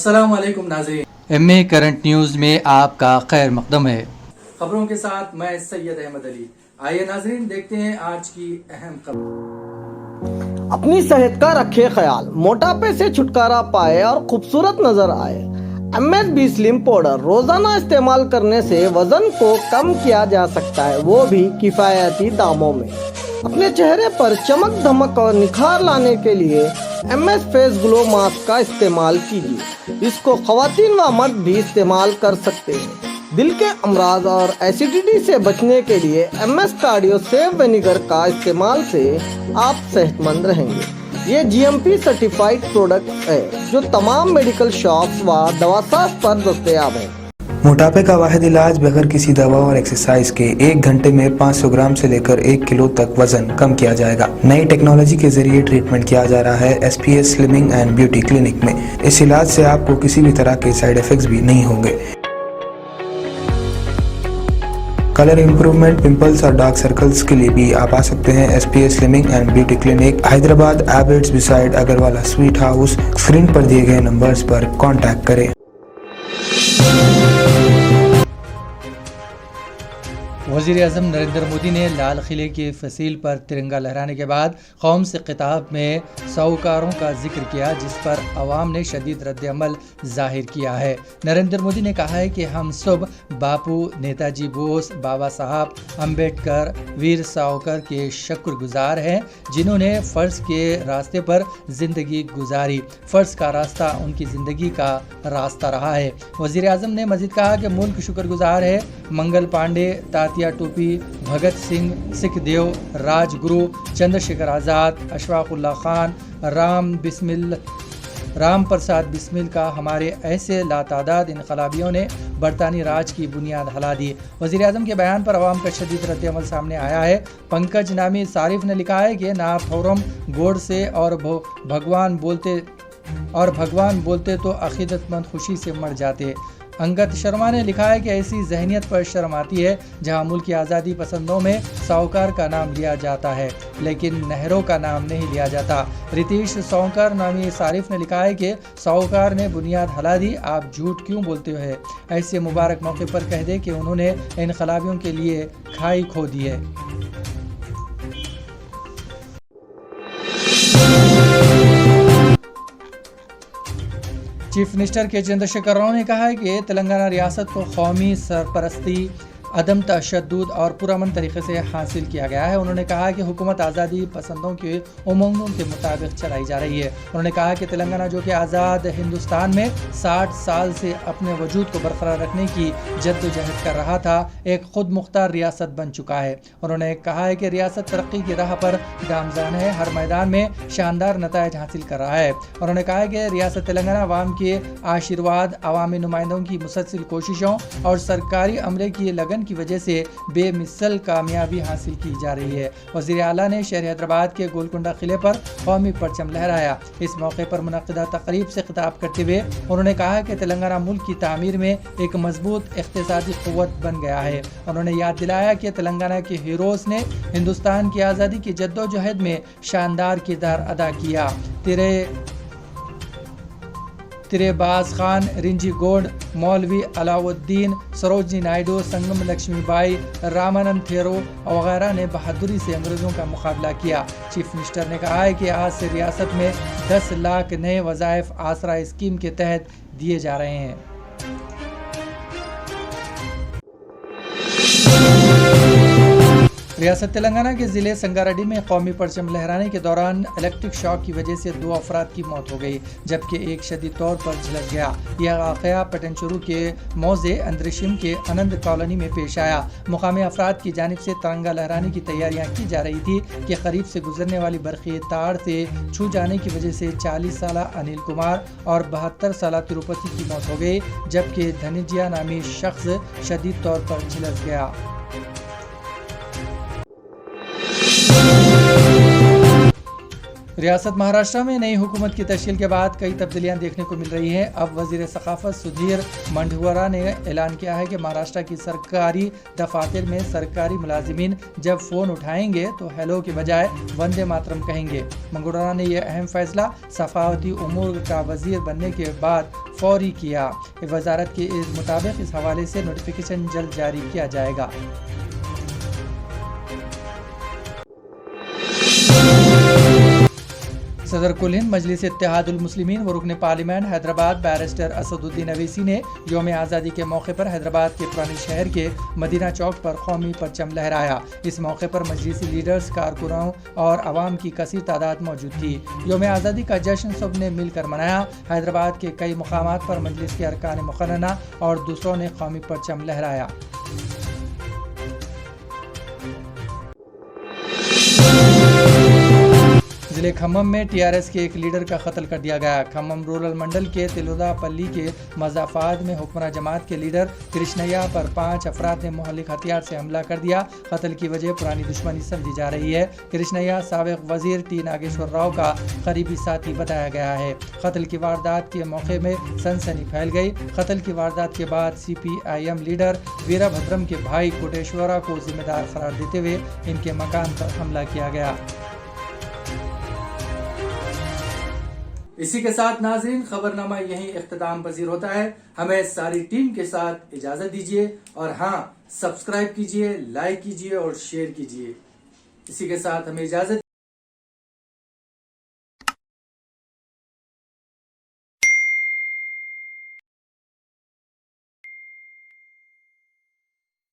अस्सलाम वालेकुम नाज़रीन, एमए करंट न्यूज़ में आपका खैर मकदम है। खबरों के साथ मैं सैयद अहमद अली। आइए नाज़रीन देखते हैं आज की अहम खबर। अपनी सेहत का रखे ख्याल, मोटापे से छुटकारा पाए और खूबसूरत नजर आए। MSB स्लिम पाउडर रोजाना इस्तेमाल करने से वजन को कम किया जा सकता है, वो भी किफायती दामों में। अपने चेहरे पर चमक धमक और निखार लाने के लिए MS फेस ग्लो मास्क का इस्तेमाल कीजिए। इसको खवातीन व मर्द भी इस्तेमाल कर सकते हैं। दिल के अमराज और एसिडिटी से बचने के लिए MS कार्डियो सेव विनेगर का इस्तेमाल से आप सेहतमंद रहेंगे। ये GMP सर्टिफाइड प्रोडक्ट है जो तमाम मेडिकल शॉप्स व दवासाज पर दस्तयाब है। मोटापे का वाहिद इलाज बगैर किसी दवा और एक्सरसाइज के 1 घंटे में 500 ग्राम से लेकर 1 किलो तक वजन कम किया जाएगा। नई टेक्नोलॉजी के जरिए ट्रीटमेंट किया जा रहा है SPS slimming and beauty clinic में। इस इलाज से आपको किसी भी तरह के साइड इफेक्ट्स भी नहीं होंगे। कलर इम्प्रूवमेंट, पिंपल्स और डार्क सर्कल्स के लिए भी आप आ सकते हैं SPS slimming and beauty clinic, Hyderabad, Abids beside Agarwala sweet house. Screen पर दिए गए नंबर्स पर कांटेक्ट करें। वज़ीर आज़म नरेंद्र मोदी ने लाल किले की फसील पर तिरंगा लहराने के बाद कौम से खिताब में साहूकारों का जिक्र किया, जिस पर अवाम ने शदीद रद्द-ए-अमल ज़ाहिर किया है। नरेंद्र मोदी ने कहा है कि हम सब बापू, नेताजी बोस, बाबा साहब अम्बेडकर, वीर सावरकर के शुक्रगुजार हैं, जिन्होंने फ़र्ज़ के रास्ते पर ज़िंदगी गुजारी। फ़र्ज़ का रास्ता उनकी ज़िंदगी का रास्ता रहा है। वज़ीर आज़म ने मज़ीद कहा कि मुल्क शुक्रगुजार है मंगल पांडे, तात्या टोपी, भगत सिंह, सिखदेव, राजगुरु, चंद्रशेखर आज़ाद, अशफाकुल्ला खान, राम प्रसाद बिस्मिल का हमारे ऐसे लातादाद इनकलाबियों ने बरतानी राज की बुनियाद हिला दी। वज़ीर आज़म के बयान पर अवाम का शदीद रद्द-ए-अमल सामने आया है। पंकज नामी सारिफ ने लिखा है कि नाथौरम गोड से और भगवान बोलते तो अकीदतमंद खुशी से मर जाते। अंगद शर्मा ने लिखा है कि ऐसी जहनीत पर शर्म आती है जहां मुल्क की आज़ादी पसंदों में साहूकार का नाम लिया जाता है लेकिन नेहरू का नाम नहीं लिया जाता। रितेश साहूकार नामी सारिफ ने लिखा है कि साहूकार ने बुनियाद हिला दी, आप झूठ क्यों बोलते हो। ऐसे मुबारक मौके पर कह दे कि उन्होंने इनकलाबियों के लिए खाई खो दी है। चीफ मिनिस्टर के चंद्रशेखर राव ने कहा है कि तेलंगाना रियासत को कौमी सरपरस्ती, अदम तशद्दुद और पुरअमन तरीके से हासिल किया गया है। उन्होंने कहा कि हुकूमत आज़ादी पसंदों के उमंगों के मुताबिक चलाई जा रही है। उन्होंने कहा कि तेलंगाना जो कि आज़ाद हिंदुस्तान में 60 साल से अपने वजूद को बरकरार रखने की जद्दोजहद कर रहा था, एक खुद मुख्तार रियासत बन चुका है। उन्होंने कहा है कि रियासत तरक्की की राह पर गामज़ान है, हर मैदान में शानदार नताइज हासिल कर रहा है। उन्होंने कहा है कि रियासत तेलंगाना अवाम के आशीर्वाद, अवामी नुमाइंदों की मुसलसल कोशिशों और सरकारी अमले की लगन की वजह से बेमिसल कामयाबी हासिल की जा रही है। वज़ीर आला ने शहर हैदराबाद के गोलकुंडा किले पर कौमी परचम लहराया। इस मौके पर मुनक़िदा तक़रीब से खिताब करते हुए उन्होंने कहा कि तेलंगाना मुल्क की तामीर में एक मजबूत इक़्तिसादी क़ुव्वत बन गया है। उन्होंने याद दिलाया कि तेलंगाना के हीरोज़ ने हिंदुस्तान की आज़ादी की जद्दोजहद में शानदार किरदार अदा किया। तिरेबाज खान, रिंजी गोड, मौलवी अलाउद्दीन, सरोजनी नायडू, संगम लक्ष्मीबाई, रामानंद थेरो वगैरह ने बहादुरी से अंग्रेज़ों का मुकाबला किया। चीफ मिनिस्टर ने कहा है कि आज से रियासत में 10 लाख नए वज़ाइफ आसरा स्कीम के तहत दिए जा रहे हैं। रियासत तेलंगाना के ज़िले संगारेड्डी में कौमी परचम लहराने के दौरान इलेक्ट्रिक शॉक की वजह से 2 अफराद की मौत हो गई, जबकि एक शदीद तौर पर झुलस गया। यह वाक़या पटनचेरू के मौजे अंद्रिशिम के आनंद कॉलोनी में पेश आया। मुकामी अफराद की जानिब से तिरंगा लहराने की तैयारियां की जा रही थी कि करीब से गुजरने वाली बरक़ी तार से छू जाने की वजह से 40 साल अनिल कुमार और 72 साल तिरुपति की मौत हो गई, जबकि धनिजिया नामी शख्स शदीद तौर पर झुलस गया। रियासत महाराष्ट्र में नई हुकूमत की तश्कील के बाद कई तब्दीलियां देखने को मिल रही हैं। अब वजीर सकाफत सुधीर मंढुआरा ने ऐलान किया है कि महाराष्ट्र की सरकारी दफातर में सरकारी मुलाजिमीन जब फ़ोन उठाएंगे तो हेलो के बजाय वंदे मातरम कहेंगे। मंढुआरा ने यह अहम फैसला सफावती उमूर का वजीर बनने के बाद फौरी किया। वजारत के मुताबिक इस हवाले से नोटिफिकेशन जल्द जारी किया जाएगा। सदर कुल हिंद मजलिस इत्तेहादुल मुस्लिमीन व रुकन पार्लियामेंट हैदराबाद बैरिस्टर असदुद्दीन अवैसी ने यौम आज़ादी के मौके पर हैदराबाद के पुराने शहर के मदीना चौक पर कौमी परचम लहराया। इस मौके पर मजलिसी लीडर्स, कारकुनों और आवाम की कसीर तादाद मौजूद थी। यौम आज़ादी का जश्न सब ने मिलकर मनाया। हैदराबाद के कई मुकामात पर मजलिस के अरकान मुक़र्रना और दूसरों ने कौमी परचम लहराया। जिले खम्मम में टीआरएस के एक लीडर का कत्ल कर दिया गया। खम्मम रूरल मंडल के तिलोदापल्ली के मजाफाद में हुक्मरान जमात के लीडर कृष्णैया पर 5 अफराद ने मुहल्लिक हथियार से हमला कर दिया। कत्ल की वजह पुरानी दुश्मनी समझी जा रही है। कृष्णैया साबिक वजीर टी नागेश्वर राव का करीबी साथी बताया गया है। कत्ल की वारदात के मौके में सनसनी फैल गई। कत्ल की वारदात के बाद CPIM लीडर वीरभद्रम के भाई कोटेश्वरा को जिम्मेदार करार देते हुए इनके मकान पर हमला किया गया। इसी के साथ नाज़रीन खबरनामा यहीं इख्तिताम पजीर होता है। हमें सारी टीम के साथ इजाजत दीजिए और हाँ, सब्सक्राइब कीजिए, लाइक कीजिए और शेयर कीजिए। इसी के साथ हमें इजाजत